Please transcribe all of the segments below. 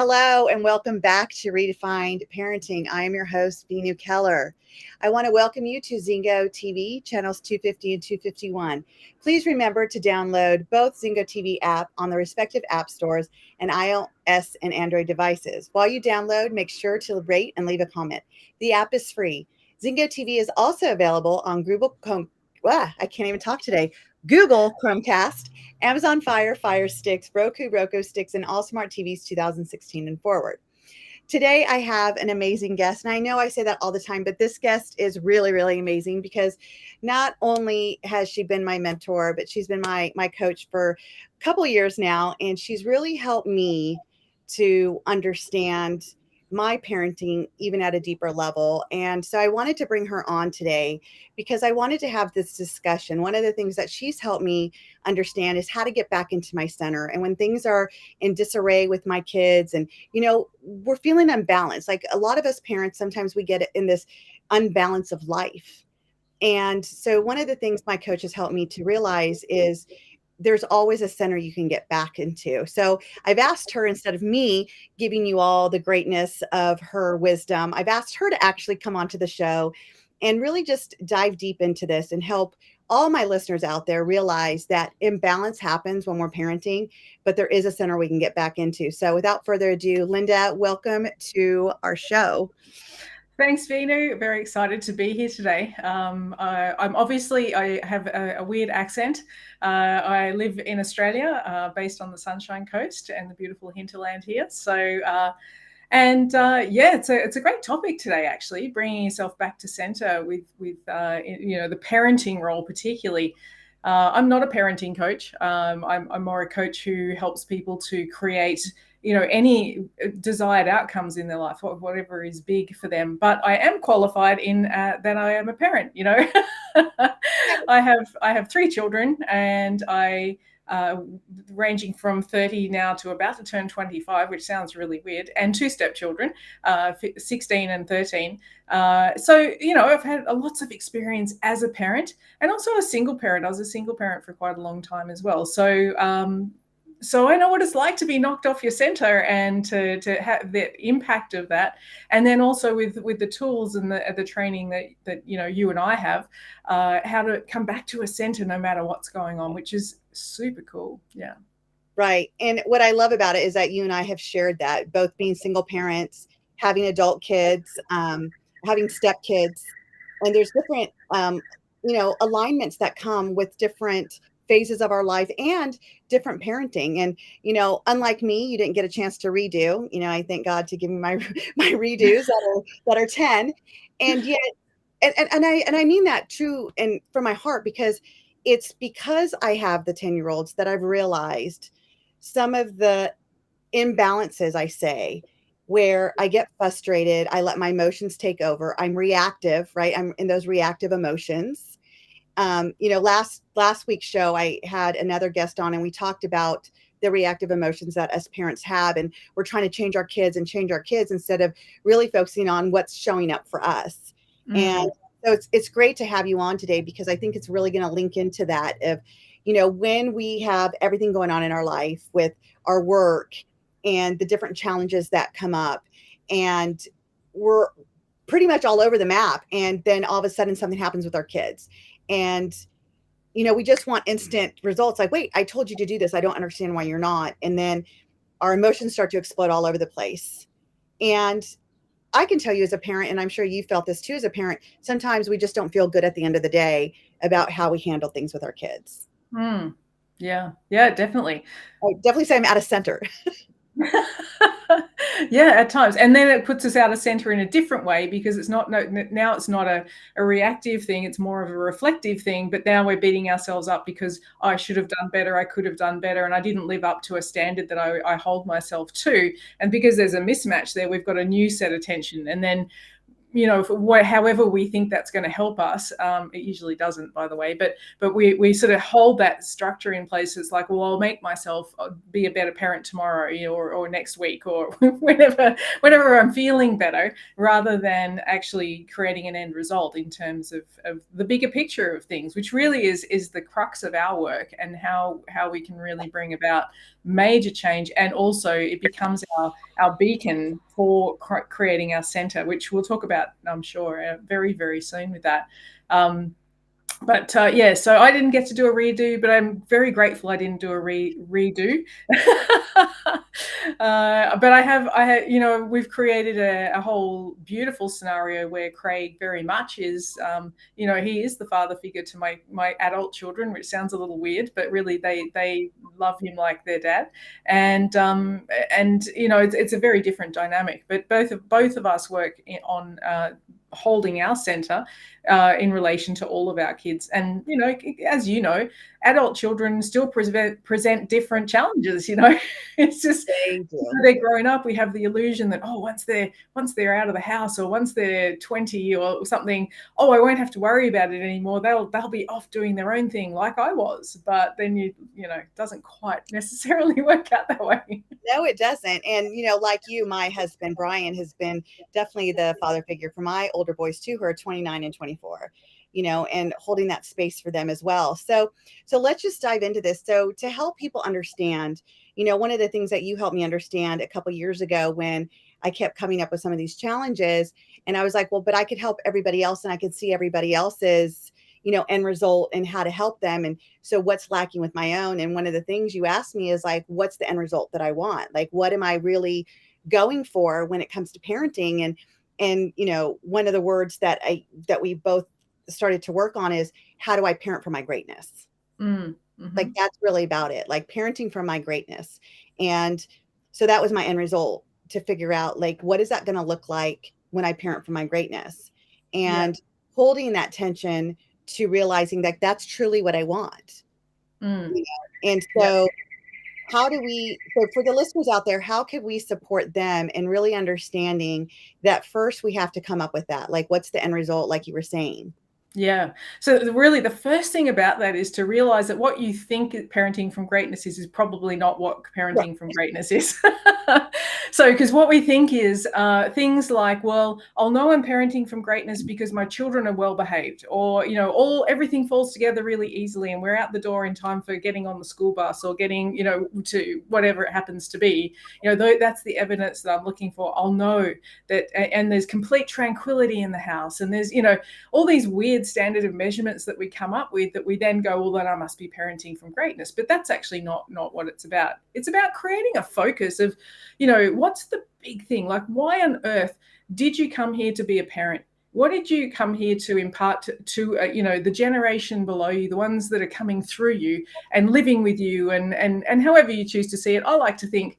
Hello and welcome back to Redefined Parenting. I am your host, Veenu Keller. I want to welcome you to Zingo TV, channels 250 and 251. Please remember to download both Zingo TV app on the respective app stores and iOS and Android devices. While you download, make sure to rate and leave a comment. The app is free. Zingo TV is also available on I can't even talk today. Google Chromecast, Amazon Fire Sticks, Roku Sticks, and all smart TVs 2016 and forward. Today, I have an amazing guest. And I know I say that all the time, but this guest is really, really amazing because not only has she been my mentor, but she's been my coach for a couple years now. And she's really helped me to understand my parenting even at a deeper level. And so I wanted to bring her on today because I wanted to have this discussion. One of the things that she's helped me understand is how to get back into my center. And when things are in disarray with my kids and, we're feeling unbalanced, like a lot of us parents, sometimes we get in this unbalance of life. And so one of the things my coach has helped me to realize is there's always a center you can get back into. So I've asked her, instead of me giving you all the greatness of her wisdom, I've asked her to actually come onto the show and really just dive deep into this and help all my listeners out there realize that imbalance happens when we're parenting, but there is a center we can get back into. So without further ado, Linda, welcome to our show. Thanks, Veenu. Very excited to be here today. I have a weird accent. I live in Australia, based on the Sunshine Coast and the beautiful hinterland here. It's a great topic today. Actually, bringing yourself back to center with the parenting role, particularly. I'm not a parenting coach. I'm more a coach who helps people to create any desired outcomes in their life, whatever is big for them. But I am qualified in that I am a parent. I have 3 children, and I ranging from 30 now to about to turn 25, which sounds really weird, and 2 stepchildren, 16 and 13. I've had lots of experience as a parent and also a single parent. I was a single parent for quite a long time as well. So I know what it's like to be knocked off your center and to have the impact of that. And then also with the tools and the training that you and I have, how to come back to a center no matter what's going on, which is super cool. Yeah. Right. And what I love about it is that you and I have shared that, both being single parents, having adult kids, having stepkids, and there's different, alignments that come with different phases of our life and different parenting. And, unlike me, you didn't get a chance to redo. I thank God to give me my redos that are 10. And yet, and I mean that true and from my heart, because it's because I have the 10-year-olds that I've realized some of the imbalances, I say, where I get frustrated, I let my emotions take over. I'm reactive, right? I'm in those reactive emotions. Last week's show, I had another guest on and we talked about the reactive emotions that us parents have. And we're trying to change our kids instead of really focusing on what's showing up for us. Mm. And so it's great to have you on today, because I think it's really going to link into that of, when we have everything going on in our life with our work and the different challenges that come up, and we're pretty much all over the map. And then all of a sudden something happens with our kids. And, we just want instant results. Like, wait, I told you to do this. I don't understand why you're not. And then our emotions start to explode all over the place. And I can tell you as a parent, and I'm sure you felt this too as a parent, sometimes we just don't feel good at the end of the day about how we handle things with our kids. Yeah, definitely. I definitely say I'm out of center. Yeah, at times. And then it puts us out of center in a different way, because it's not a reactive thing. It's more of a reflective thing. But now we're beating ourselves up because I should have done better. I could have done better. And I didn't live up to a standard that I hold myself to. And because there's a mismatch there, we've got a new set of tension. And then, however we think that's going to help us, it usually doesn't, by the way, but we sort of hold that structure in place. It's like, well, I'll make myself be a better parent tomorrow, or next week, or whenever I'm feeling better, rather than actually creating an end result in terms of the bigger picture of things, which really is the crux of our work, and how we can really bring about major change. And also it becomes our beacon for creating our center, which we'll talk about, I'm sure, very, very soon with that. But yeah, so I didn't get to do a redo, but I'm very grateful I didn't do a redo. But I have, we've created a whole beautiful scenario where Craig very much is, he is the father figure to my adult children, which sounds a little weird, but really they love him like their dad, and it's a very different dynamic. But both of us work on holding our center in relation to all of our kids. And, as you know, adult children still present different challenges, it's just they're growing up. We have the illusion that, once they're out of the house, or once they're 20 or something, I won't have to worry about it anymore. They'll be off doing their own thing like I was. But then it doesn't quite necessarily work out that way. No, it doesn't. And, like you, my husband, Brian, has been definitely the father figure for my older boys too, who are 29 and 24, and holding that space for them as well. So let's just dive into this. So to help people understand, one of the things that you helped me understand a couple of years ago when I kept coming up with some of these challenges, and I was like, well, but I could help everybody else, and I could see everybody else's end result and how to help them. And so what's lacking with my own? And one of the things you asked me is like, what's the end result that I want? Like, what am I really going for when it comes to parenting? And one of the words that we both started to work on is, how do I parent for my greatness? Mm-hmm. Like, that's really about it, like parenting for my greatness. And so that was my end result, to figure out, like, what is that going to look like when I parent for my greatness? And holding that tension to realizing that that's truly what I want. And so how do we, so for the listeners out there, how could we support them in really understanding that first we have to come up with that? Like, what's the end result, like you were saying? Yeah. So really the first thing about that is to realize that what you think parenting from greatness is probably not what parenting from greatness is. So, because what we think is things like, well, I'll know I'm parenting from greatness because my children are well behaved, or, everything falls together really easily and we're out the door in time for getting on the school bus, or getting, to whatever it happens to be. That's the evidence that I'm looking for. I'll know that, and there's complete tranquility in the house, and there's, all these weird standard of measurements that we come up with that we then go, well, then I must be parenting from greatness. But that's actually not what it's about. It's about creating a focus of, what's the big thing? Like, why on earth did you come here to be a parent? What did you come here to impart to the generation below you, the ones that are coming through you and living with you, and however you choose to see it? I like to think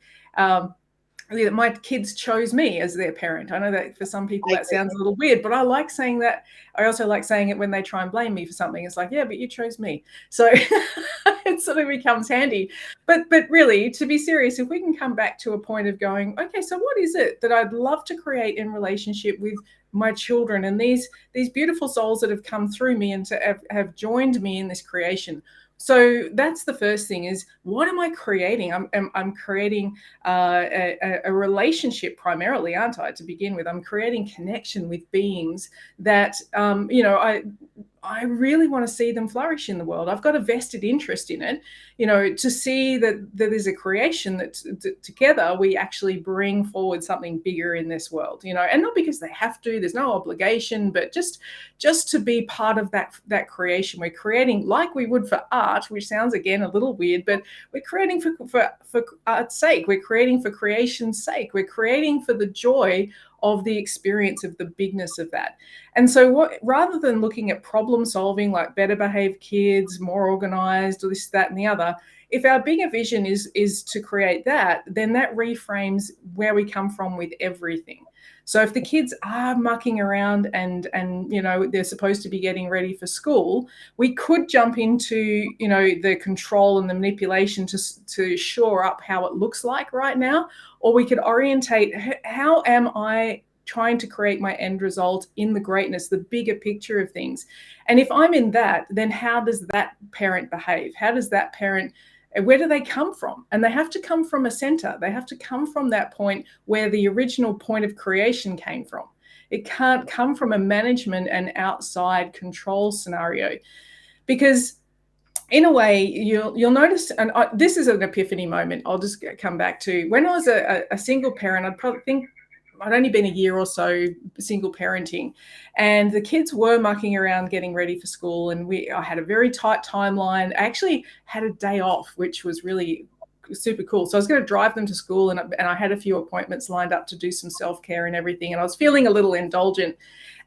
my kids chose me as their parent. I know that for some people that sounds a little weird, but I like saying that. I also like saying it when they try and blame me for something. It's like, yeah, but you chose me. So it sort of becomes handy. But really, to be serious, if we can come back to a point of going, okay, so what is it that I'd love to create in relationship with my children and these beautiful souls that have come through me and to have joined me in this creation? So that's the first thing, is what am I creating? I'm creating a relationship primarily, aren't I, to begin with? I'm creating connection with beings that, I really want to see them flourish in the world. I've got a vested interest in it, to see that there's a creation that together we actually bring forward something bigger in this world, and not because they have to, there's no obligation, but just to be part of that creation. We're creating like we would for art, which sounds again a little weird, but we're creating for art's sake. We're creating for creation's sake. We're creating for the joy of the experience of the bigness of that. And so rather than looking at problem solving, like better behaved kids, more organized, or this, that, and the other, if our bigger vision is to create that, then that reframes where we come from with everything. So if the kids are mucking around and they're supposed to be getting ready for school, we could jump into the control and the manipulation to shore up how it looks like right now, or we could orientate, how am I trying to create my end result in the greatness, the bigger picture of things? And if I'm in that, then how does that parent behave? How does that parent, where do they come from? And they have to come from a center. They have to come from that point where the original point of creation came from. It can't come from a management and outside control scenario, because in a way, you'll notice, and this is an epiphany moment. I'll just come back to when I was a single parent. I'd probably think I'd only been a year or so single parenting, and the kids were mucking around getting ready for school, and I had a very tight timeline. I actually had a day off, which was really super cool. So I was going to drive them to school, and I had a few appointments lined up to do some self-care and everything, and I was feeling a little indulgent.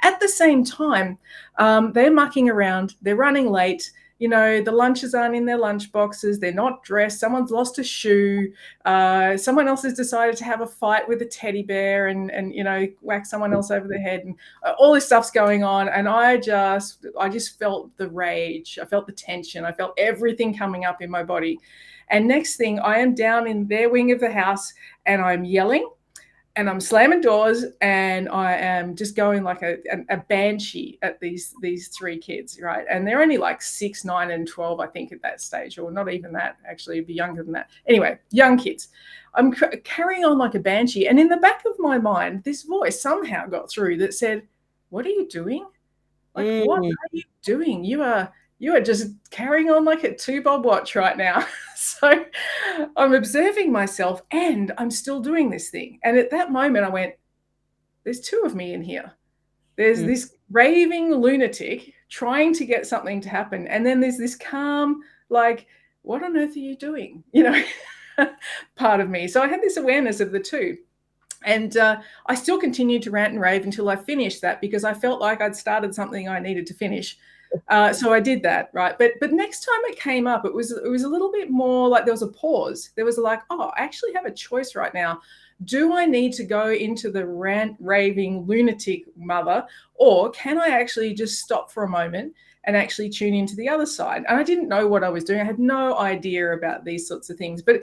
At the same time, they're mucking around, they're running late. The lunches aren't in their lunch boxes. They're not dressed. Someone's lost a shoe. Someone else has decided to have a fight with a teddy bear and whack someone else over the head. And all this stuff's going on. And I just felt the rage. I felt the tension. I felt everything coming up in my body. And next thing, I am down in their wing of the house and I'm yelling and I'm slamming doors and I am just going like a banshee at these three kids, right? And they're only like 6, 9, and 12, I think, at that stage, or not even that. Actually, it'd be younger than that. Anyway, young kids. I'm carrying on like a banshee, and in the back of my mind, this voice somehow got through that said, "What are you doing? Like, what are you doing? You are just carrying on like a 2-bob watch right now." So I'm observing myself and I'm still doing this thing. And at that moment, I went, there's two of me in here. There's this raving lunatic trying to get something to happen. And then there's this calm, like, what on earth are you doing? Part of me. So I had this awareness of the two. And I still continued to rant and rave until I finished that, because I felt like I'd started something I needed to finish. So I did that, right? But next time it came up, it was a little bit more like there was a pause. There was like, oh, I actually have a choice right now. Do I need to go into the rant, raving, lunatic mother, or can I actually just stop for a moment and actually tune into the other side? And I didn't know what I was doing. I had no idea about these sorts of things. But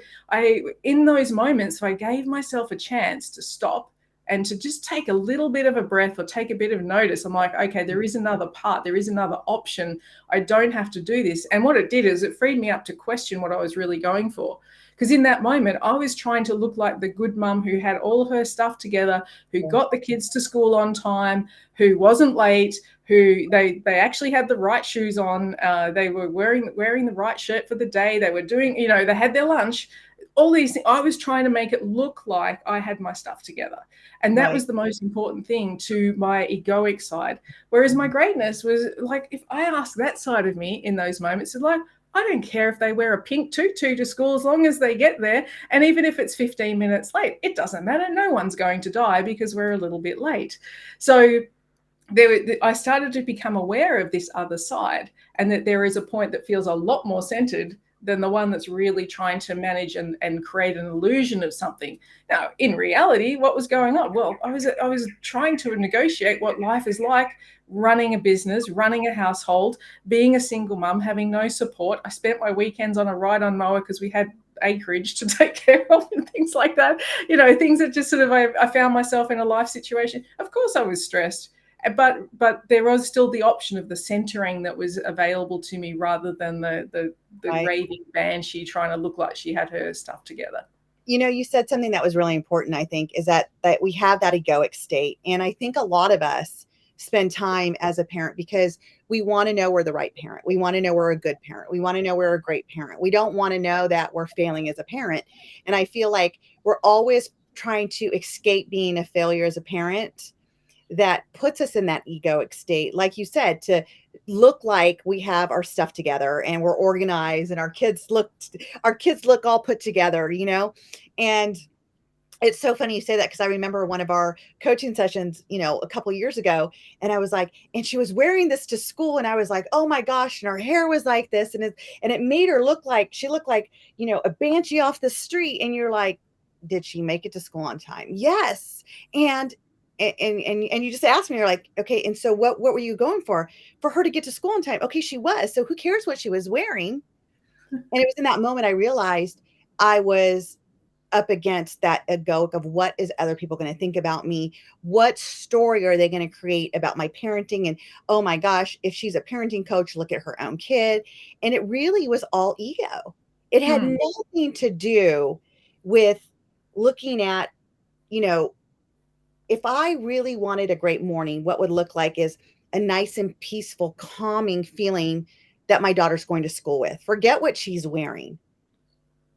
in those moments, I gave myself a chance to stop and to just take a little bit of a breath or take a bit of notice. I'm like, okay, there is another part. There is another option. I don't have to do this. And what it did is it freed me up to question what I was really going for. Because in that moment, I was trying to look like the good mum who had all of her stuff together, who got the kids to school on time, who wasn't late, who they actually had the right shoes on. They were wearing the right shirt for the day. They were doing, they had their lunch. All these things, I was trying to make it look like I had my stuff together. And that was the most important thing to my egoic side. Whereas my greatness was like, if I ask that side of me in those moments, it's like, I don't care if they wear a pink tutu to school as long as they get there. And even if it's 15 minutes late, it doesn't matter. No one's going to die because we're a little bit late. So I started to become aware of this other side, and that there is a point that feels a lot more centered than the one that's really trying to manage and create an illusion of something. Now, in reality, what was going on? Well, I was trying to negotiate what life is like, running a business, running a household, being a single mum, having no support. I spent my weekends on a ride-on mower because we had acreage to take care of and things like that. Things that just sort of I found myself in a life situation. Of course, I was stressed. But there was still the option of the centering that was available to me, rather than the raving banshee trying to look like she had her stuff together. You said something that was really important, I think, is that we have that egoic state. And I think a lot of us spend time as a parent because we want to know we're the right parent. We want to know we're a good parent. We want to know we're a great parent. We don't want to know that we're failing as a parent. And I feel like we're always trying to escape being a failure as a parent. That puts us in that egoic state, like you said, to look like we have our stuff together and we're organized and our kids look all put together, and it's so funny you say that, because I remember one of our coaching sessions, a couple of years ago, and I was like, and she was wearing this to school, and I was like, oh my gosh, and her hair was like this, and it made her look like a banshee off the street. And you're like, did she make it to school on time? Yes. And you just asked me, you're like, okay, and so what were you going for her to get to school on time? Okay, she was. So who cares what she was wearing? And it was in that moment I realized I was up against that egoic of what is other people going to think about me? What story are they going to create about my parenting? And oh my gosh, if she's a parenting coach, look at her own kid. And it really was all ego. It had nothing to do with looking at, if I really wanted a great morning, what would look like is a nice and peaceful, calming feeling that my daughter's going to school with. Forget what she's wearing.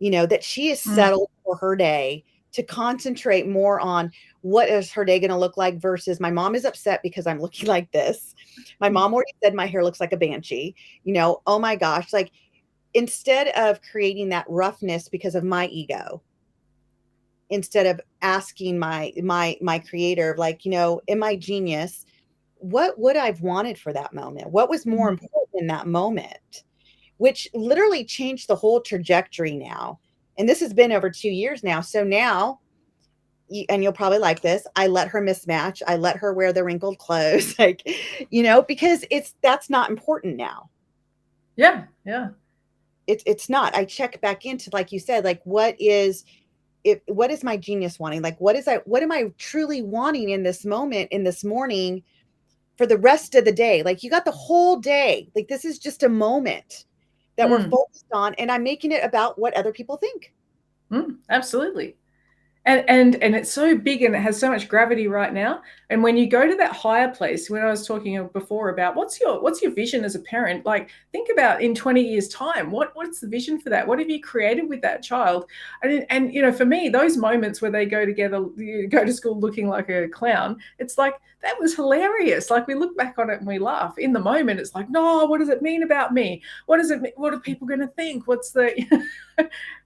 That she is Mm. settled for her day to concentrate more on what is her day going to look like versus my mom is upset because I'm looking like this. My mom already said my hair looks like a banshee. Oh my gosh, like instead of creating that roughness because of my ego, instead of asking my creator, like, am I genius? What would I've wanted for that moment? What was more Mhm. important in that moment? Which literally changed the whole trajectory now. And this has been over 2 years now. So now, and you'll probably like this, I let her mismatch. I let her wear the wrinkled clothes, like, because that's not important now. Yeah, yeah. It's not. I check back into, like you said, like what is my genius wanting? Like what am I truly wanting in this moment, in this morning, for the rest of the day? Like you got the whole day. Like this is just a moment that we're Mm, focused on, and I'm making it about what other people think. absolutely. And it's so big and it has so much gravity right now. And when you go to that higher place, when I was talking before about what's your vision as a parent, like think about in 20 years time, what's the vision for that? What have you created with that child? And for me, those moments where they go together, you go to school looking like a clown, it's like that was hilarious. Like we look back on it and we laugh. In the moment, it's like, no, what does it mean about me? What does it mean? What are people going to think? What's the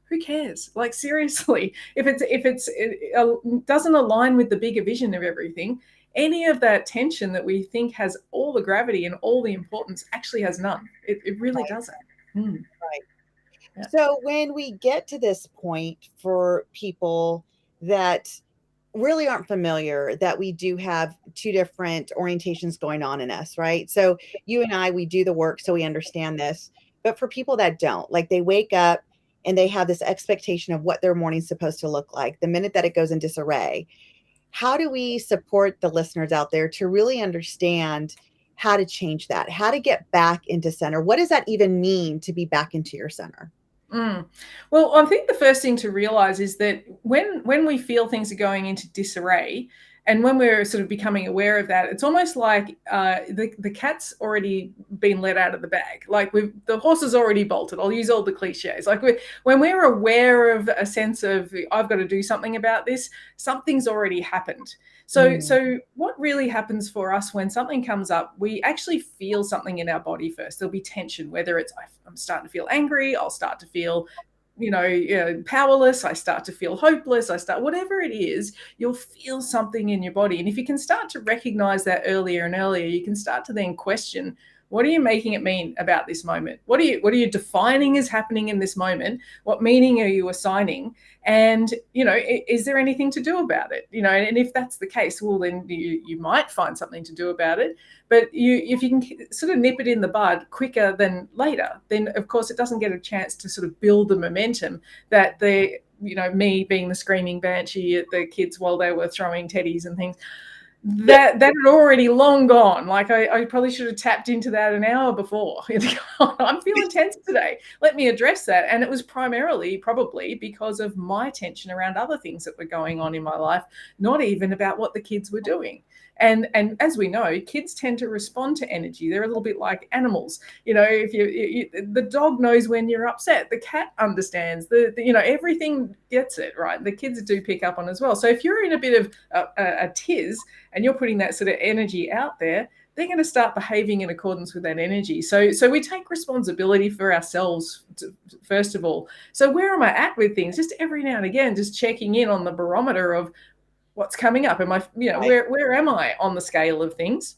who cares? Like seriously, if it doesn't align with the bigger vision of everything, any of that tension that we think has all the gravity and all the importance actually has none. It really Right. doesn't. Mm, Right. yeah. So when we get to this point, for people that really aren't familiar, that we do have two different orientations going on in us, right? So you and I, we do the work, so we understand this. But for people that don't, like they wake up and they have this expectation of what their morning's supposed to look like the minute that it goes in disarray. How do we support the listeners out there to really understand how to change that, how to get back into center? What does that even mean to be back into your center? Mm. Well, I think the first thing to realize is that when we feel things are going into disarray, and when we're sort of becoming aware of that, it's almost like the cat's already been let out of the bag. Like the horse is already bolted. I'll use all the cliches. Like when we're aware of a sense of I've got to do something about this, something's already happened. So, Mm, so what really happens for us when something comes up, we actually feel something in our body first. There'll be tension, whether it's I'm starting to feel angry, I'll start to feel, powerless, I start to feel hopeless, whatever it is, you'll feel something in your body. And if you can start to recognize that earlier and earlier, you can start to then question, what are you making it mean about this moment? What are you defining as happening in this moment? What meaning are you assigning? And, is there anything to do about it? And if that's the case, well, then you might find something to do about it. But if you can sort of nip it in the bud quicker than later, then of course it doesn't get a chance to sort of build the momentum that me being the screaming banshee at the kids while they were throwing teddies and things, that had already long gone. Like I probably should have tapped into that an hour before. I'm feeling tense today. Let me address that. And it was primarily probably because of my tension around other things that were going on in my life, not even about what the kids were doing. And as we know, kids tend to respond to energy. They're a little bit like animals. If the dog knows when you're upset, the cat understands. Everything gets it, right. The kids do pick up on as well. So if you're in a bit of a tiz and you're putting that sort of energy out there, they're going to start behaving in accordance with that energy. So we take responsibility for ourselves first of all. So where am I at with things? Just every now and again, just checking in on the barometer of what's coming up. Am I, right. where am I on the scale of things?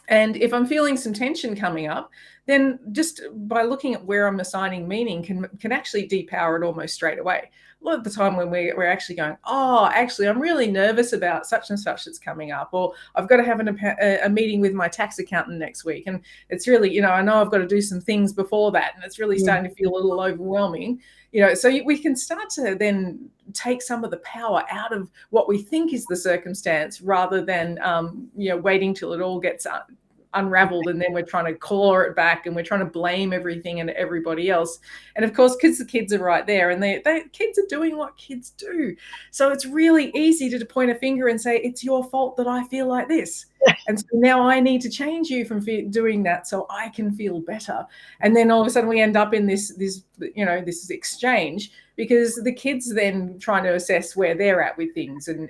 And if I'm feeling some tension coming up, then just by looking at where I'm assigning meaning can actually depower it almost straight away. A lot of the time when we're actually going, oh, actually, I'm really nervous about such and such that's coming up, or I've got to have a meeting with my tax accountant next week. And it's really, I know I've got to do some things before that. And it's really starting to feel a little overwhelming. So we can start to then take some of the power out of what we think is the circumstance rather than, waiting till it all gets unraveled and then we're trying to claw it back and we're trying to blame everything and everybody else. And of course, because the kids are right there and they kids are doing what kids do. So it's really easy to point a finger and say, it's your fault that I feel like this. And so now I need to change you from doing that so I can feel better. And then all of a sudden we end up in this this exchange, because the kids then trying to assess where they're at with things, and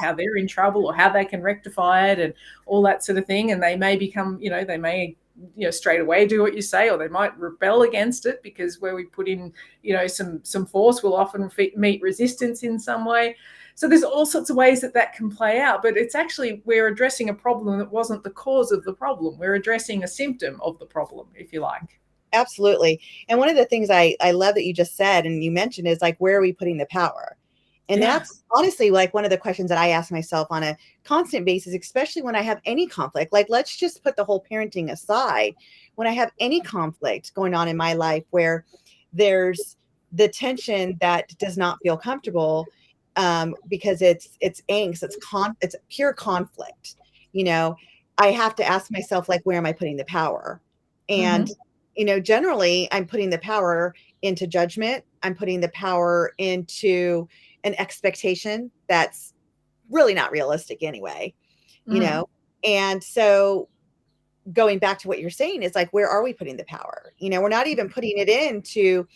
how they're in trouble or how they can rectify it and all that sort of thing. And they may become, they may straight away do what you say, or they might rebel against it, because where we put in some force will often meet resistance in some way. So there's all sorts of ways that can play out, but it's actually, we're addressing a problem that wasn't the cause of the problem. We're addressing a symptom of the problem, if you like. Absolutely. And one of the things I love that you just said and you mentioned is like, where are we putting the power? And that's honestly like one of the questions that I ask myself on a constant basis, especially when I have any conflict. Like, let's just put the whole parenting aside. When I have any conflict going on in my life where there's the tension that does not feel comfortable, because it's angst, it's pure conflict. I have to ask myself, like, where am I putting the power? And generally, I'm putting the power into judgment. I'm putting the power into an expectation that's really not realistic anyway, And so going back to what you're saying is like, where are we putting the power? We're not even putting it into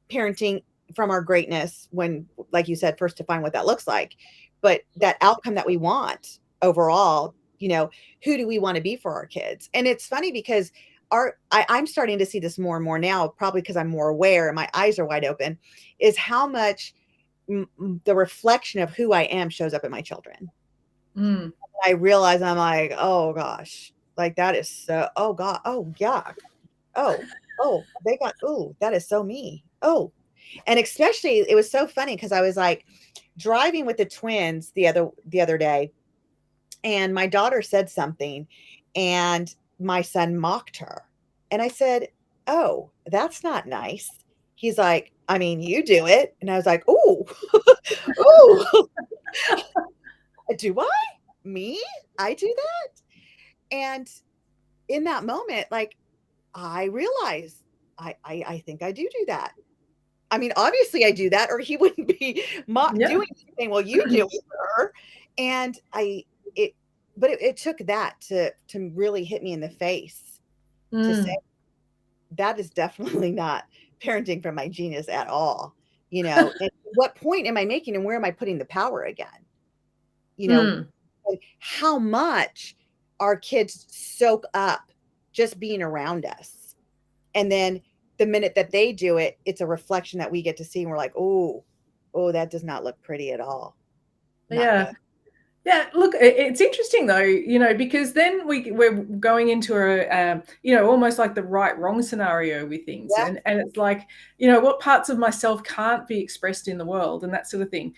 parenting from our greatness when, like you said, first define what that looks like, but that outcome that we want overall, who do we want to be for our kids? And it's funny because I'm starting to see this more and more now, probably because I'm more aware and my eyes are wide open, is how much the reflection of who I am shows up in my children. I realize, I'm like, oh gosh, like that is so, oh God, oh yeah, oh, that is so me. Oh, and especially it was so funny because I was like driving with the twins the other day, and my daughter said something, and my son mocked her, and I said, oh, that's not nice. He's like, I mean, you do it. And I was like, oh, oh, do I? Me? I do that? And in that moment, like, I realized I think I do that. I mean, obviously I do that, or he wouldn't be doing anything. Well, you do it, sir. And it took that to really hit me in the face to say, that is definitely not parenting from my genius at all. And what point am I making, and where am I putting the power again? And how much our kids soak up just being around us. And then the minute that they do it, it's a reflection that we get to see, and we're like, oh, that does not look pretty at all. Not good. Yeah, look, it's interesting though, because then we're going into a, almost like the right-wrong scenario with things. Yeah. And it's like, what parts of myself can't be expressed in the world and that sort of thing.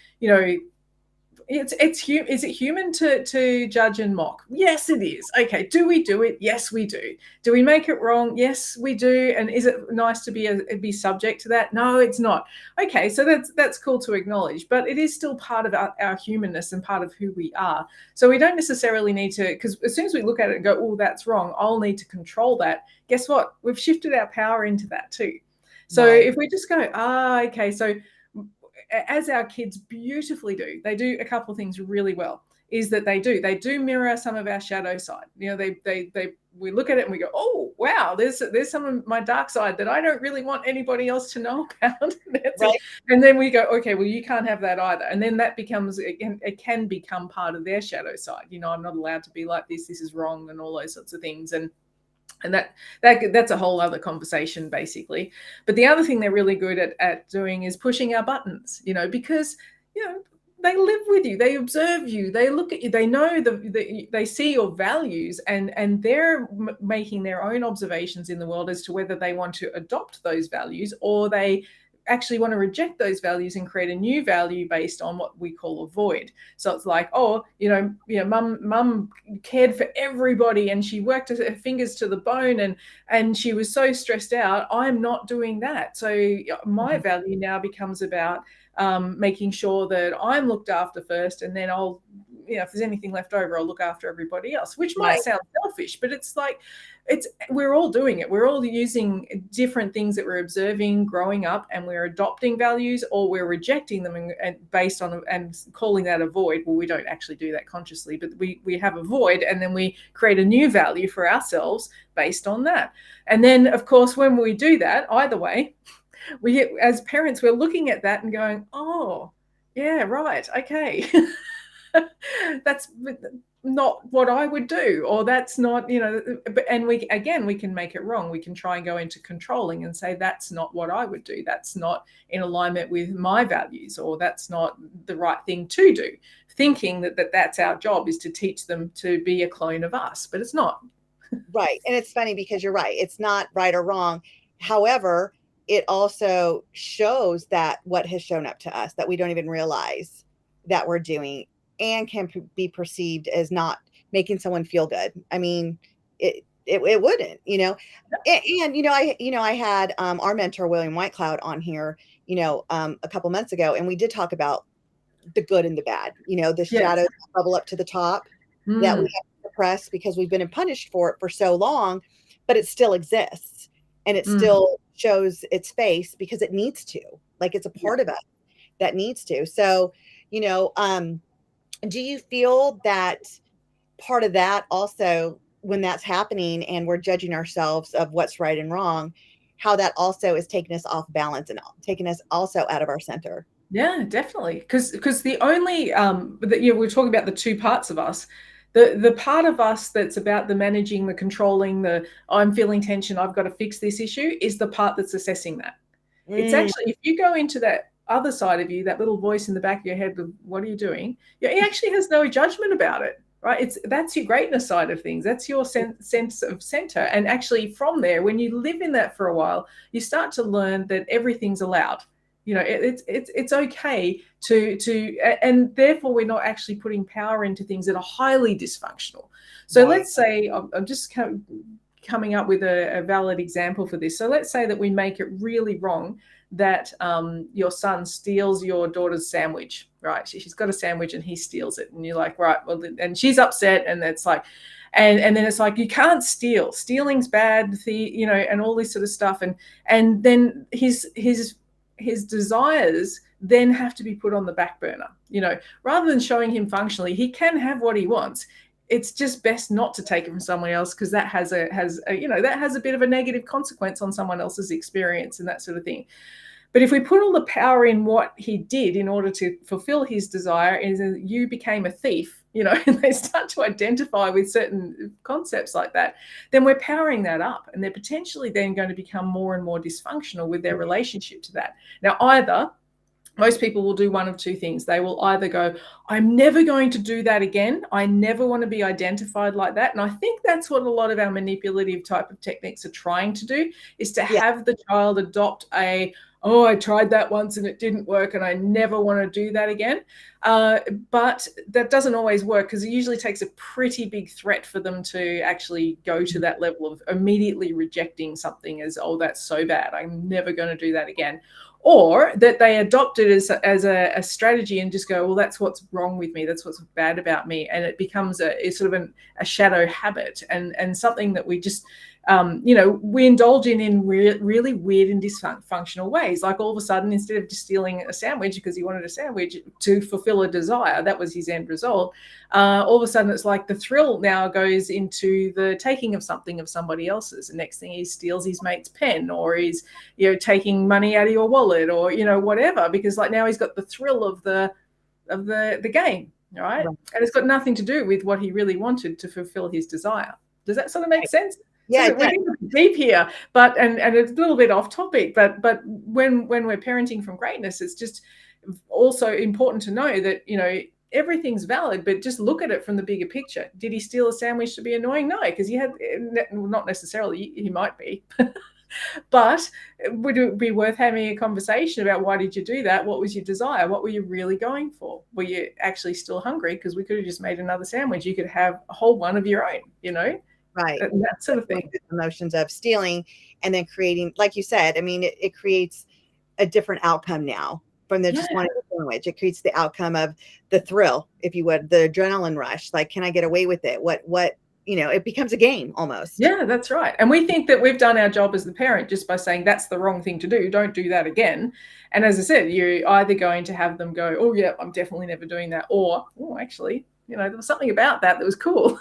Is it human to judge and mock? Yes, it is. Okay, do we do it? Yes, we do. Do we make it wrong? Yes, we do. And is it nice to be subject to that? No, it's not. Okay, so that's cool to acknowledge, but it is still part of our humanness and part of who we are. So we don't necessarily need to, because as soon as we look at it and go, oh, that's wrong, I'll need to control that. Guess what? We've shifted our power into that too. So if we just go, okay, so as our kids beautifully do, they do a couple of things really well, is that they do mirror some of our shadow side. We look at it and we go, oh, wow, there's some of my dark side that I don't really want anybody else to know about. Right. And then we go, okay, well, you can't have that either. And then that becomes, it can become part of their shadow side. I'm not allowed to be like this is wrong, and all those sorts of things. And that's a whole other conversation, basically. But the other thing they're really good at doing is pushing our buttons, because, they live with you, they observe you, they look at you, they know they see your values, and they're making their own observations in the world as to whether they want to adopt those values, or they actually want to reject those values and create a new value based on what we call a void. So it's like, oh, mum cared for everybody and she worked her fingers to the bone and she was so stressed out. I'm not doing that. So my value now becomes about making sure that I'm looked after first, and then I'll if there's anything left over, I'll look after everybody else, which might Right. sound selfish, but it's like, we're all doing it. We're all using different things that we're observing growing up, and we're adopting values, or we're rejecting them and based on and calling that a void. Well, we don't actually do that consciously, but we have a void, and then we create a new value for ourselves based on that. And then, of course, when we do that, either way, we, as parents, we're looking at that and going, oh, yeah, right, okay. That's not what I would do, or that's not, and we can make it wrong. We can try and go into controlling and say, that's not what I would do. That's not in alignment with my values, or that's not the right thing to do, thinking that's our job, is to teach them to be a clone of us, but it's not. Right. And it's funny because you're right. It's not right or wrong. However, it also shows that what has shown up to us that we don't even realize that we're doing, and can be perceived as not making someone feel good. I mean, it wouldn't, I had our mentor William Whitecloud on here, a couple months ago, and we did talk about the good and the bad, the shadows that bubble up to the top that we have to suppress because we've been punished for it for so long, but it still exists, and it still shows its face because it needs to, like, it's a part of us that needs to. So, do you feel that part of that also, when that's happening and we're judging ourselves of what's right and wrong, how that also is taking us off balance and taking us also out of our center? Yeah, definitely. Because the only we're talking about the two parts of us. The part of us that's about the managing, the controlling, the I'm feeling tension, I've got to fix this issue, is the part that's assessing that. It's actually, if you go into that other side of you, that little voice in the back of your head of what are you doing? Yeah, he actually has no judgment about it, right? That's your greatness side of things. That's your sense of center. And actually from there, when you live in that for a while, you start to learn that everything's allowed. It's okay to and therefore we're not actually putting power into things that are highly dysfunctional. So let's say, I'm just coming up with a valid example for this. So let's say that we make it really wrong that your son steals your daughter's sandwich, right? She's got a sandwich and he steals it, and you're like, right, well, and she's upset, and it's like, and then it's like, you can't steal, stealing's bad, and all this sort of stuff, and then his desires then have to be put on the back burner, rather than showing him functionally he can have what he wants. It's just best not to take it from someone else, because that has a bit of a negative consequence on someone else's experience and that sort of thing. But if we put all the power in what he did in order to fulfill his desire, is you became a thief, and they start to identify with certain concepts like that, then we're powering that up, and they're potentially then going to become more and more dysfunctional with their relationship to that. Now, either most people will do one of two things. They will either go, I'm never going to do that again. I never want to be identified like that. And I think that's what a lot of our manipulative type of techniques are trying to do, is to have the child adopt I tried that once and it didn't work, and I never want to do that again. But that doesn't always work, because it usually takes a pretty big threat for them to actually go to that level of immediately rejecting something as, oh, that's so bad, I'm never going to do that again. Or that they adopt it as a strategy and just go, well, that's what's wrong with me, that's what's bad about me, and it becomes a sort of a shadow habit, and something that we just we indulge in really weird and dysfunctional ways. Like, all of a sudden, instead of just stealing a sandwich because he wanted a sandwich to fulfill a desire, that was his end result, all of a sudden it's like the thrill now goes into the taking of something of somebody else's. The next thing, he steals his mate's pen, or he's taking money out of your wallet, or whatever, because like now he's got the thrill of the game, right? And it's got nothing to do with what he really wanted to fulfill his desire. Does that sort of make sense? Yeah, so we're getting deep here, but and it's a little bit off topic, but when we're parenting from greatness, it's just also important to know that everything's valid, but just look at it from the bigger picture. Did he steal a sandwich to be annoying? No, because he had, not necessarily, he might be. But would it be worth having a conversation about, why did you do that? What was your desire? What were you really going for? Were you actually still hungry? Because we could have just made another sandwich. You could have a whole one of your own, right, that sort of thing. Emotions of stealing and then creating, like you said, I mean, it creates a different outcome now from the just wanting to feel sandwich. It creates the outcome of the thrill, if you would, the adrenaline rush. Like, can I get away with it? What, it becomes a game almost. Yeah, that's right. And we think that we've done our job as the parent just by saying that's the wrong thing to do. Don't do that again. And as I said, you're either going to have them go, oh, yeah, I'm definitely never doing that. Or, oh, actually, there was something about that was cool.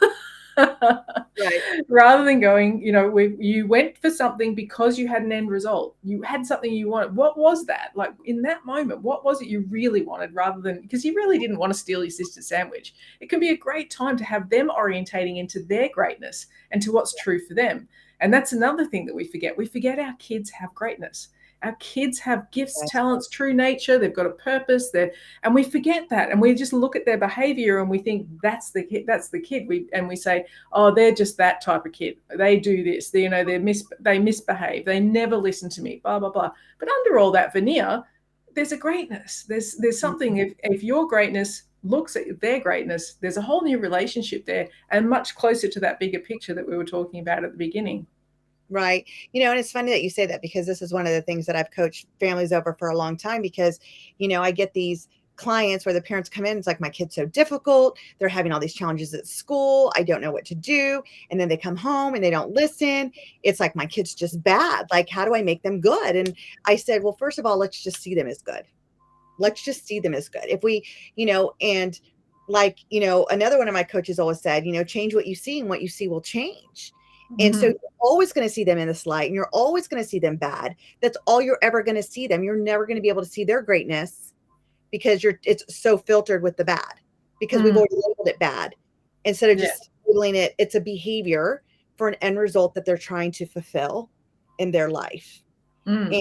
Right. Rather than going, you went for something because you had an end result. You had something you wanted. What was that? Like in that moment, what was it you really wanted, rather than because you really didn't want to steal your sister's sandwich? It can be a great time to have them orientating into their greatness and to what's true for them. And that's another thing that we forget. We forget our kids have greatness. Our kids have gifts, talents, true nature. They've got a purpose. And we forget that, and we just look at their behavior and we think that's the kid. That's the kid. We say, oh, they're just that type of kid. They do this. They misbehave. They never listen to me. Blah blah blah. But under all that veneer, there's a greatness. There's something. If your greatness looks at their greatness, there's a whole new relationship there, and much closer to that bigger picture that we were talking about at the beginning. Right. And it's funny that you say that, because this is one of the things that I've coached families over for a long time, because, I get these clients where the parents come in, it's like, my kid's so difficult. They're having all these challenges at school. I don't know what to do. And then they come home and they don't listen. It's like, my kid's just bad. Like, how do I make them good? And I said, well, first of all, let's just see them as good. Let's just see them as good. If we, and like, another one of my coaches always said, change what you see and what you see will change. And so you're always going to see them in this light, and you're always going to see them bad. That's all you're ever going to see them. You're never going to be able to see their greatness, because it's so filtered with the bad, because we've already labeled it bad. Instead of just labeling it, it's a behavior for an end result that they're trying to fulfill in their life. And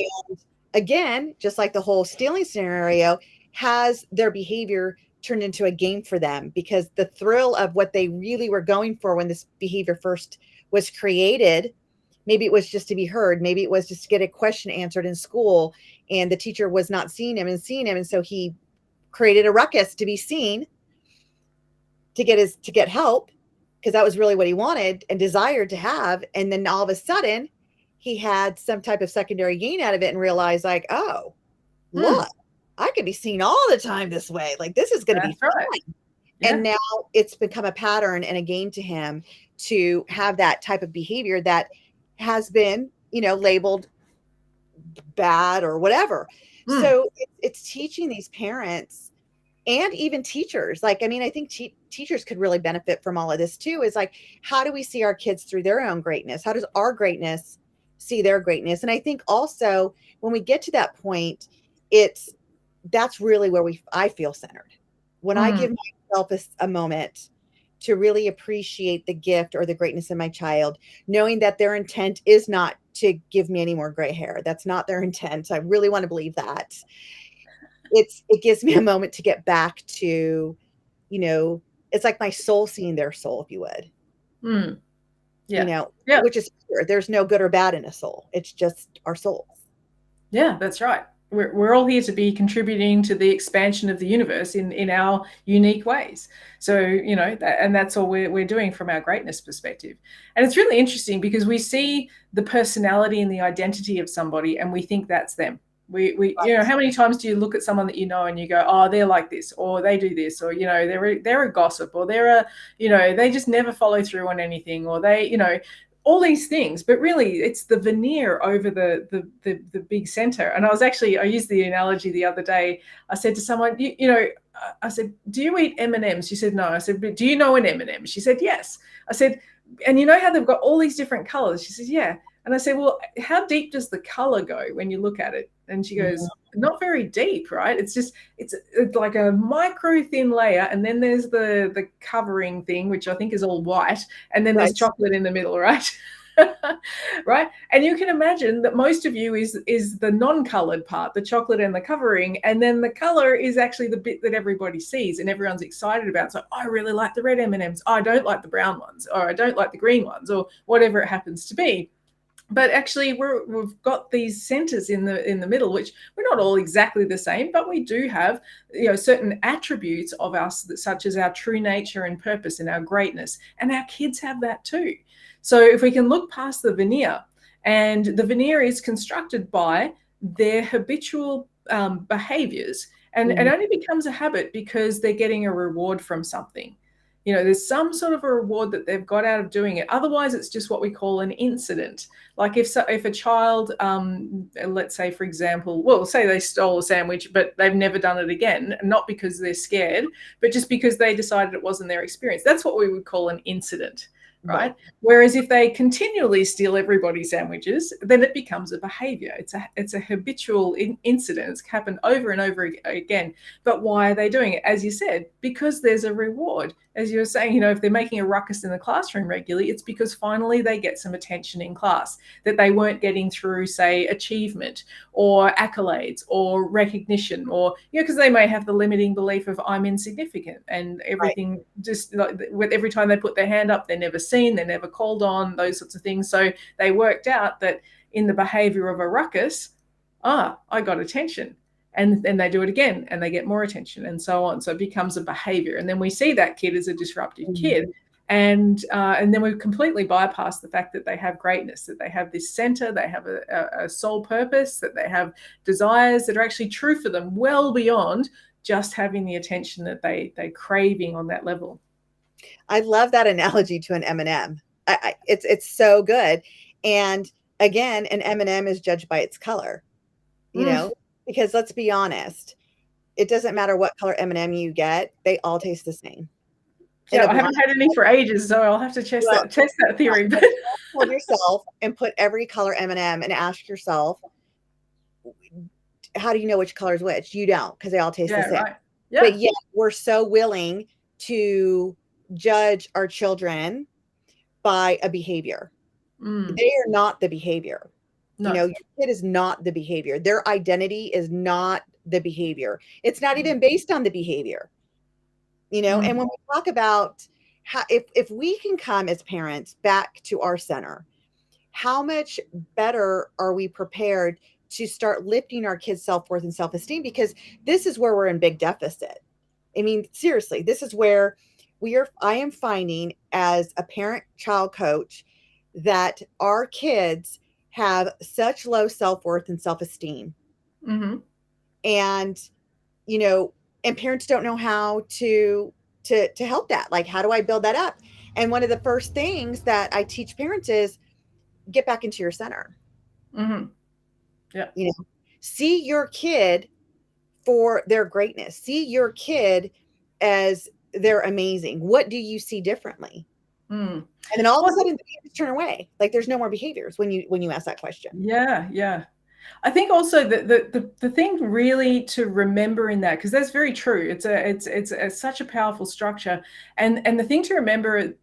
again, just like the whole stealing scenario, has their behavior turned into a game for them, because the thrill of what they really were going for when this behavior first was created, maybe it was just to be heard, maybe it was just to get a question answered in school, and the teacher was not seeing him, and so he created a ruckus to be seen, to get help, because that was really what he wanted and desired to have. And then all of a sudden he had some type of secondary gain out of it, and realized, like, oh, look, I could be seen all the time this way. Like, this is going to be fun. Right. Yeah. And now it's become a pattern and a game to him to have that type of behavior that has been, labeled bad or whatever. So it's teaching these parents and even teachers. Like, I think teachers could really benefit from all of this too, is like, how do we see our kids through their own greatness? How does our greatness see their greatness? And I think also when we get to that point, that's really where I feel centered. When I give myself a moment to really appreciate the gift or the greatness in my child, knowing that their intent is not to give me any more gray hair. That's not their intent. I really want to believe that. It gives me a moment to get back to, it's like my soul seeing their soul, if you would. Which is pure. There's no good or bad in a soul. It's just our souls. Yeah, that's right. We're all here to be contributing to the expansion of the universe in our unique ways. So, and that's all we're doing from our greatness perspective. And it's really interesting, because we see the personality and the identity of somebody, and we think that's them. We how many times do you look at someone that and you go, oh, they're like this, or they do this, or they're a gossip, or they're they just never follow through on anything, or they all these things. But really, it's the veneer over the big center. And I used the analogy the other day. I said to someone, I said, do you eat M&Ms? She said, no. I said, but do you know an M&M? She said, yes. I said, and how they've got all these different colors? She says, yeah. And I said, well, how deep does the color go when you look at it? And she goes, not very deep, right? It's like a micro thin layer. And then there's the covering thing, which I think is all white. And then there's chocolate in the middle, right? Right. And you can imagine that most of you is the non-colored part, the chocolate and the covering. And then the color is actually the bit that everybody sees and everyone's excited about. So I really like the red M&Ms. I don't like the brown ones, or I don't like the green ones, or whatever it happens to be. But actually, we've got these centers in the middle, which we're not all exactly the same, but we do have certain attributes of us, such as our true nature and purpose and our greatness. And our kids have that too. So if we can look past the veneer, and the veneer is constructed by their habitual behaviors And it only becomes a habit because they're getting a reward from something. There's some sort of a reward that they've got out of doing it. Otherwise, it's just what we call an incident. Like if a child, let's say, for example, well, say they stole a sandwich, but they've never done it again, not because they're scared, but just because they decided it wasn't their experience. That's what we would call an incident. Right. Whereas if they continually steal everybody's sandwiches, then it becomes a behavior. It's a habitual incident. It's happened over and over again. But why are they doing it? As you said, because there's a reward. As you were saying, if they're making a ruckus in the classroom regularly, it's because finally they get some attention in class that they weren't getting through, say, achievement or accolades or recognition, or, because they may have the limiting belief of I'm insignificant and everything, just like with every time they put their hand up, they're never seen, they're never called on, those sorts of things. So they worked out that in the behavior of a ruckus, I got attention. And then they do it again and they get more attention and so on. So it becomes a behavior. And then we see that kid as a disruptive kid. And then we completely bypass the fact that they have greatness, that they have this center, they have a sole purpose, that they have desires that are actually true for them well beyond just having the attention that they're craving on that level. I love that analogy to an M&M. It's so good. And again, an M&M is judged by its color, because let's be honest, it doesn't matter what color M&M you get, they all taste the same. Yeah, I haven't had any for ages, so I'll have to test that theory. But hold yourself and put every color M&M and ask yourself, how do you know which color is which? You don't, because they all taste the same. Right. Yeah. But yet we're so willing to judge our children by a behavior. They are not the behavior. No. Your kid is not the behavior. Their identity is not the behavior. It's not even based on the behavior. And when we talk about how, if we can come as parents back to our center, how much better are we prepared to start lifting our kids' self-worth and self-esteem? Because this is where we're in big deficit. I mean, seriously, this is where I am finding as a parent-child coach that our kids have such low self-worth and self-esteem. And, and parents don't know how to help that. Like, how do I build that up? And one of the first things that I teach parents is get back into your center. Yeah. See your kid for their greatness. See your kid as they're amazing. What do you see differently? And then all of a sudden the behaviors turn away. Like there's no more behaviors when you ask that question. Yeah. I think also that the thing really to remember in that, because that's very true. It's such a powerful structure. And the thing to remember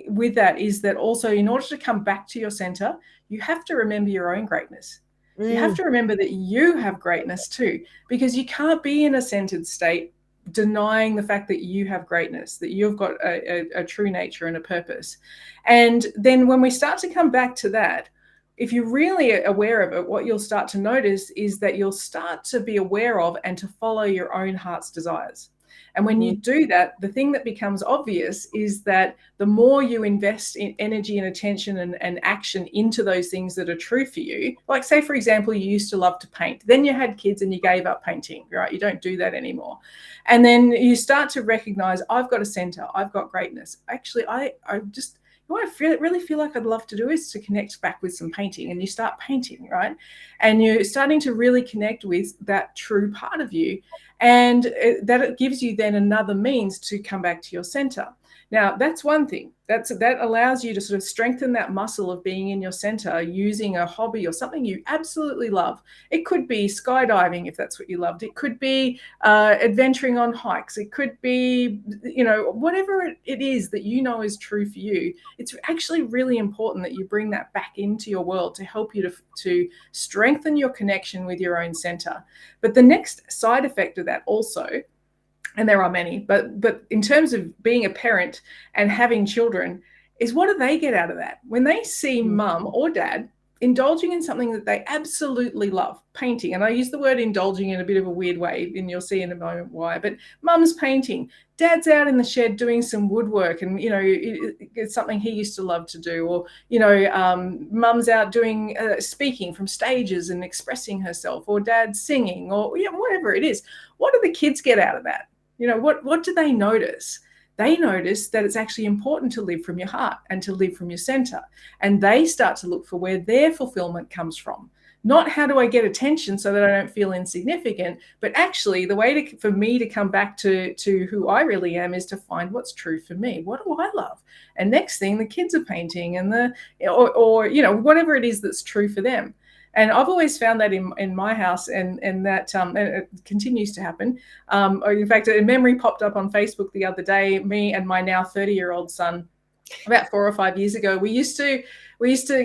with that is that also in order to come back to your center, you have to remember your own greatness. You have to remember that you have greatness too, because you can't be in a centered state denying the fact that you have greatness, that you've got a true nature and a purpose. And then when we start to come back to that, if you're really aware of it, what you'll start to notice is that you'll start to be aware of and to follow your own heart's desires. And when you do that, the thing that becomes obvious is that the more you invest in energy and attention and action into those things that are true for you, like say, for example, you used to love to paint, then you had kids and you gave up painting, right? You don't do that anymore. And then you start to recognize, I've got a center, I've got greatness. Actually, I just, what I really feel like I'd love to do is to connect back with some painting, and you start painting, right? And you're starting to really connect with that true part of you. And that it gives you then another means to come back to your center. Now, that's one thing. That allows you to sort of strengthen that muscle of being in your center using a hobby or something you absolutely love. It could be skydiving, if that's what you loved. It could be adventuring on hikes. It could be, whatever it is that is true for you. It's actually really important that you bring that back into your world to help you to strengthen your connection with your own center. But the next side effect of that also, and there are many, but in terms of being a parent and having children, is what do they get out of that? When they see mum or dad indulging in something that they absolutely love, painting. And I use the word indulging in a bit of a weird way, and you'll see in a moment why. But mum's painting, dad's out in the shed doing some woodwork, and it's something he used to love to do. Or mum's out doing speaking from stages and expressing herself, or dad's singing, or whatever it is. What do the kids get out of that? What do they notice? They notice that it's actually important to live from your heart and to live from your center. And they start to look for where their fulfillment comes from. Not how do I get attention so that I don't feel insignificant, but actually the way for me to come back to who I really am is to find what's true for me. What do I love? And next thing, the kids are painting and or whatever it is that's true for them. And I've always found that in my house, and that and it continues to happen. In fact, a memory popped up on Facebook the other day. Me and my now 30-year-old son, about 4 or 5 years ago, we used to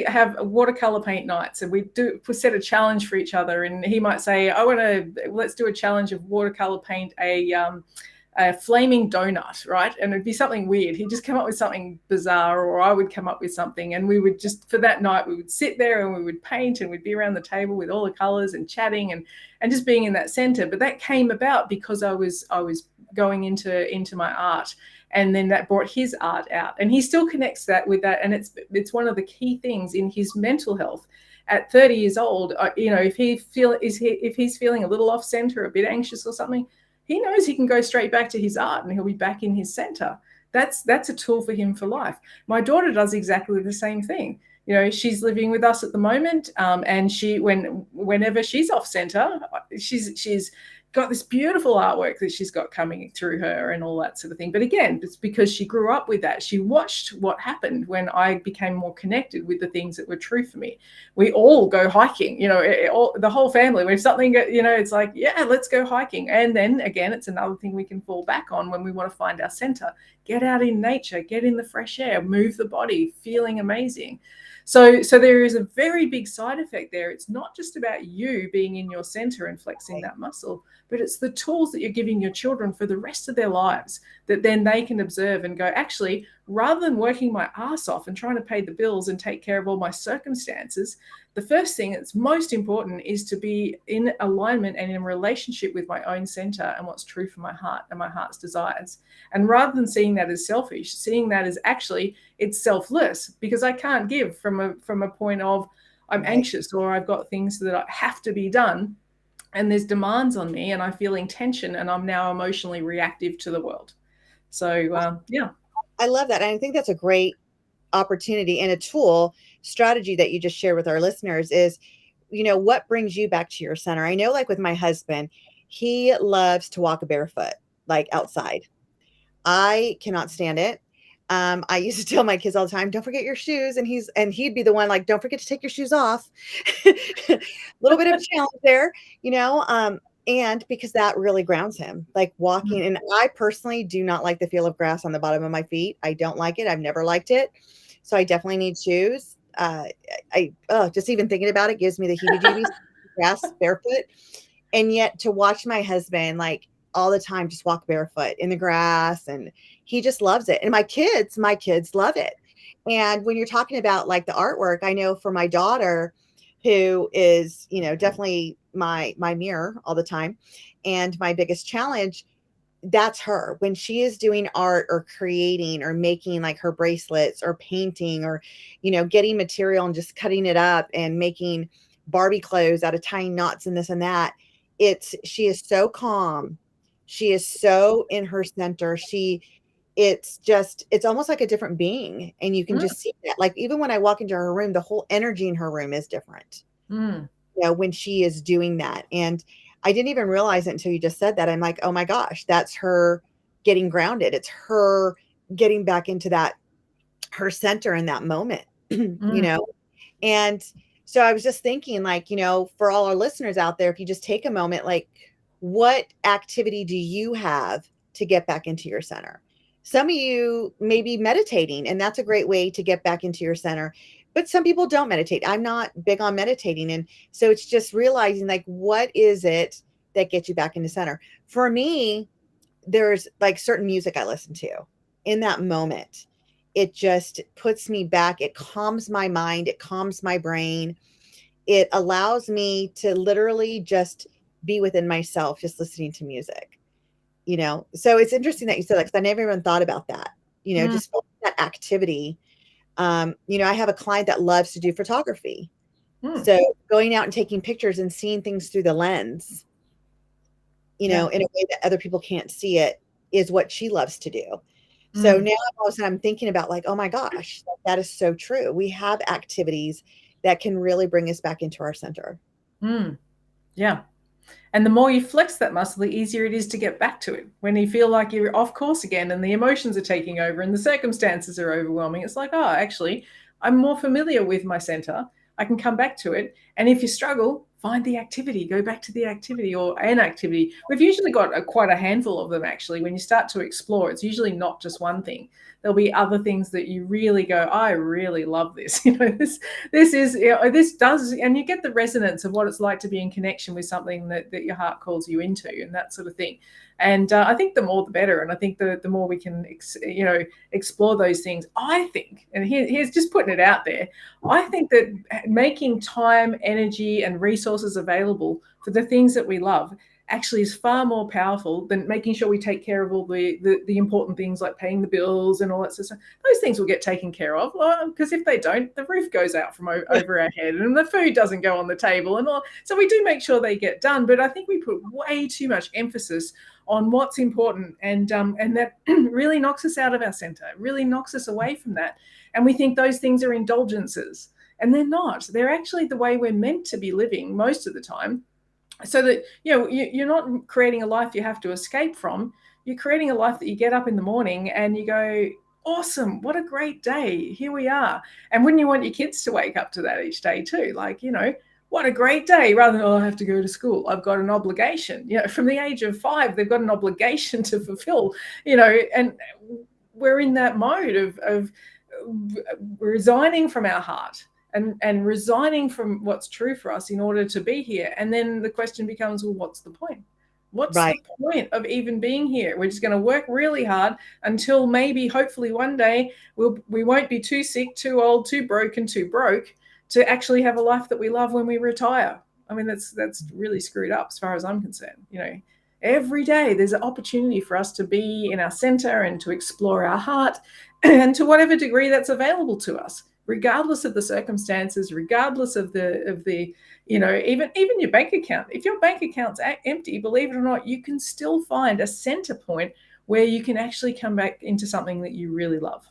have watercolor paint nights, and we set a challenge for each other. And he might say, let's do a challenge of watercolor paint a flaming donut, right? And it'd be something weird. He'd just come up with something bizarre, or I would come up with something, and we would just, for that night, we would sit there and we would paint, and we'd be around the table with all the colors and chatting and just being in that center. But that came about because I was going into my art, and then that brought his art out, and he still connects that with that. And it's one of the key things in his mental health. At 30 years old, if he's feeling a little off center, a bit anxious or something, he knows he can go straight back to his art and he'll be back in his center. That's a tool for him for life. My daughter does exactly the same thing. She's living with us at the moment, and whenever she's off center, she's got this beautiful artwork that she's got coming through her and all that sort of thing. But again, it's because she grew up with that. She watched what happened when I became more connected with the things that were true for me. We all go hiking, the whole family. When something, it's like, yeah, let's go hiking. And then again, it's another thing we can fall back on when we want to find our center. Get out in nature, get in the fresh air, move the body, feeling amazing. So there is a very big side effect there. It's not just about you being in your center and flexing that muscle, but it's the tools that you're giving your children for the rest of their lives that then they can observe and go, actually, rather than working my ass off and trying to pay the bills and take care of all my circumstances, the first thing that's most important is to be in alignment and in relationship with my own center and what's true for my heart and my heart's desires. And rather than seeing that as selfish, seeing that as actually it's selfless, because I can't give from a point of I'm anxious or I've got things that have to be done and there's demands on me and I'm feeling tension and I'm now emotionally reactive to the world. So, yeah. I love that. And I think that's a great opportunity and a tool strategy that you just shared with our listeners is, what brings you back to your center? I know, like with my husband, he loves to walk barefoot, like outside. I cannot stand it. I used to tell my kids all the time, don't forget your shoes. And he'd be the one like, don't forget to take your shoes off. A little bit of a challenge there, and because that really grounds him, like walking. And I personally do not like the feel of grass on the bottom of my feet. I don't like it. I've never liked it. So I definitely need shoes. Just even thinking about it gives me the heebie-jeebies, grass barefoot. And yet to watch my husband, like all the time, just walk barefoot in the grass, and he just loves it. And my kids love it. And when you're talking about like the artwork, I know for my daughter, who is, definitely my mirror all the time and my biggest challenge, that's her when she is doing art or creating or making like her bracelets or painting or, getting material and just cutting it up and making Barbie clothes out of tying knots and this and that. She is so calm. She is so in her center. It's almost like a different being. And you can just see that. Like, even when I walk into her room, the whole energy in her room is different, when she is doing that. And I didn't even realize it until you just said that. I'm like, oh my gosh, that's her getting grounded. It's her getting back into her center in that moment, And so I was just thinking, like, for all our listeners out there, if you just take a moment, like, what activity do you have to get back into your center? Some of you may be meditating, and that's a great way to get back into your center. But some people don't meditate. I'm not big on meditating. And so it's just realizing, like, what is it that gets you back into center? For me, there's like certain music I listen to in that moment. it just puts me back. It calms my mind. It calms my brain. It allows me to literally just be within myself, just listening to music, So it's interesting that you said that, because I never even thought about that, Mm, just that activity. I have a client that loves to do photography. mm, So going out and taking pictures and seeing things through the lens, yeah. in a way that other people can't see it, is what she loves to do. So Mm, now all of a sudden I'm thinking about, like, oh my gosh, that is so true. We have activities that can really bring us back into our center. mm, yeah. And the more you flex that muscle, the easier it is to get back to it. When you feel like you're off course again and the emotions are taking over and the circumstances are overwhelming, it's like, oh, actually, I'm more familiar with my center. I can come back to it. And if you struggle, find the activity, go back to the activity or an activity. We've usually got quite a handful of them, actually. When you start to explore, it's usually not just one thing. There'll be other things that you really go, I really love this. This does, and you get the resonance of what it's like to be in connection with something that your heart calls you into, and that sort of thing. And I think the more the better. And I think the more we can, explore those things. I think, and here's just putting it out there, I think that making time, energy, and resources available for the things that we love actually is far more powerful than making sure we take care of all the important things like paying the bills and all that sort of stuff. Those things will get taken care of, because if they don't, the roof goes out from over our head and the food doesn't go on the table and all. So we do make sure they get done, but I think we put way too much emphasis on what's important, and that really knocks us out of our center. It really knocks us away from that, and we think those things are indulgences, and they're not. They're actually the way we're meant to be living most of the time, so that you're not creating a life you have to escape from. You're creating a life that you get up in the morning and you go, awesome, what a great day, here we are. And wouldn't you want your kids to wake up to that each day too? Like, what a great day, rather than, oh, I have to go to school, I've got an obligation. From the age of 5, they've got an obligation to fulfill. And we're in that mode of resigning from our heart and resigning from what's true for us in order to be here. And then the question becomes, well, what's the point? What's the Right. point of even being here? We're just going to work really hard until maybe, hopefully, one day we won't be too sick, too old, too broken, too broke to actually have a life that we love when we retire. I mean, that's really screwed up as far as I'm concerned. Every day there's an opportunity for us to be in our center and to explore our heart, and to whatever degree that's available to us, regardless of the circumstances, regardless of the even your bank account. If your bank account's empty, believe it or not, you can still find a center point where you can actually come back into something that you really love.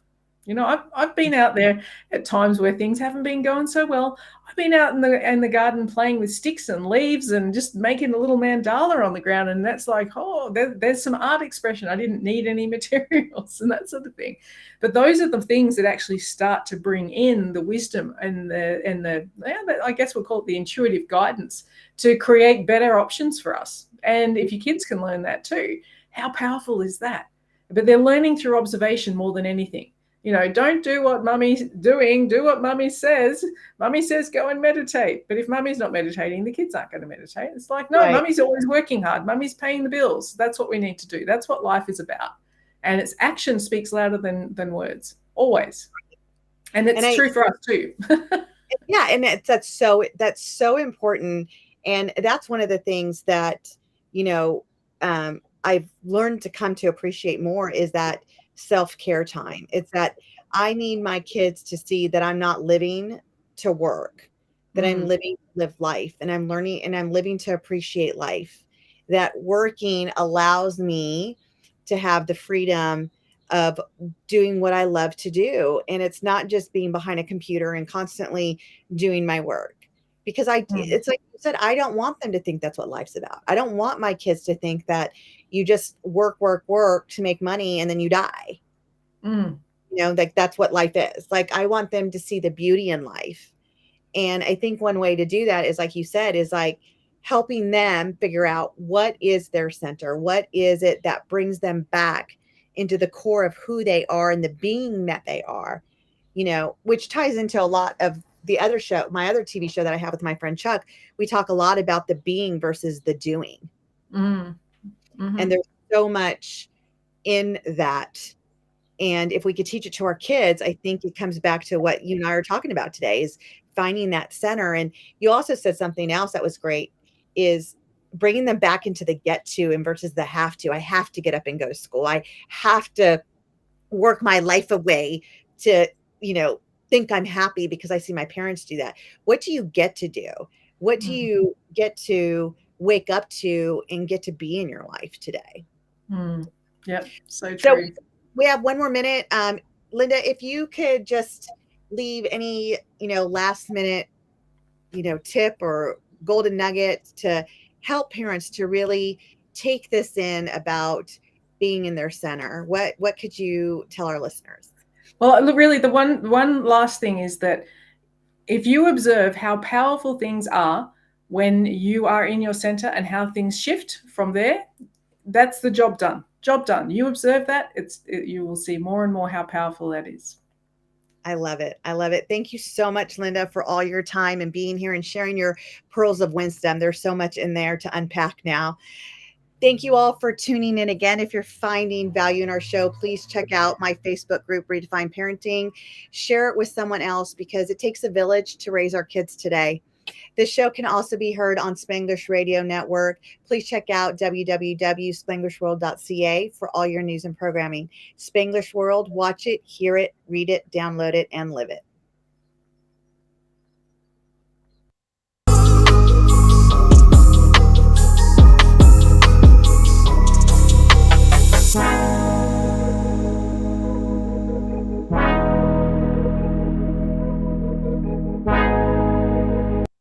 I've been out there at times where things haven't been going so well. I've been out in the garden playing with sticks and leaves and just making a little mandala on the ground, and that's like, oh, there's some art expression. I didn't need any materials and that sort of thing. But those are the things that actually start to bring in the wisdom and I guess we'll call it the intuitive guidance to create better options for us. And if your kids can learn that too, how powerful is that? But they're learning through observation more than anything. Don't do what mummy's doing, do what mummy says. Mummy says go and meditate. But if mummy's not meditating, the kids aren't going to meditate. It's like, no, Right. mummy's always working hard. Mummy's paying the bills. That's what we need to do. That's what life is about. And its action speaks louder than words, always. And And it's true for us too. yeah, and that's so important. And that's one of the things that, I've learned to come to appreciate more, is that self-care time. It's that I need my kids to see that I'm not living to work, that I'm Mm, living to live life, and I'm learning and I'm living to appreciate life. That working allows me to have the freedom of doing what I love to do. And it's not just being behind a computer and constantly doing my work. Because mm, it's like you said, I don't want them to think that's what life's about. I don't want my kids to think that you just work, work, work to make money and then you die. mm, Like that's what life is. Like I want them to see the beauty in life. And I think one way to do that is, like you said, is like helping them figure out what is their center, what is it that brings them back into the core of who they are and the being that they are, which ties into a lot of the other show, my other TV show that I have with my friend Chuck. We talk a lot about the being versus the doing. mm, And mhm, there's so much in that And if we could teach it to our kids, I think it comes back to what you and I are talking about today, is finding that center. And you also said something else that was great, is bringing them back into the get to and versus the have to. I have to get up and go to school. I have to work my life away to, you know, think I'm happy because I see my parents do that. What do you get to do? What do Mm. you get to wake up to and get to be in your life today? Mm. Yep, so So true. we have one more minute. Linda, if you could just leave any, last minute, tip or golden nugget to help parents to really take this in about being in their center, what could you tell our listeners? Well, look, really, the one last thing is that if you observe how powerful things are when you are in your center and how things shift from there, that's the job done. Job done. You observe that, you will see more and more how powerful that is. I love it. I love it. Thank you so much, Linda, for all your time and being here and sharing your pearls of wisdom. There's so much in there to unpack now. Thank you all for tuning in again. If you're finding value in our show, please check out my Facebook group, Redefine Parenting. Share it with someone else because it takes a village to raise our kids today. This show can also be heard on Spanglish Radio Network. Please check out www.spanglishworld.ca for all your news and programming. Spanglish World, watch it, hear it, read it, download it, and live it.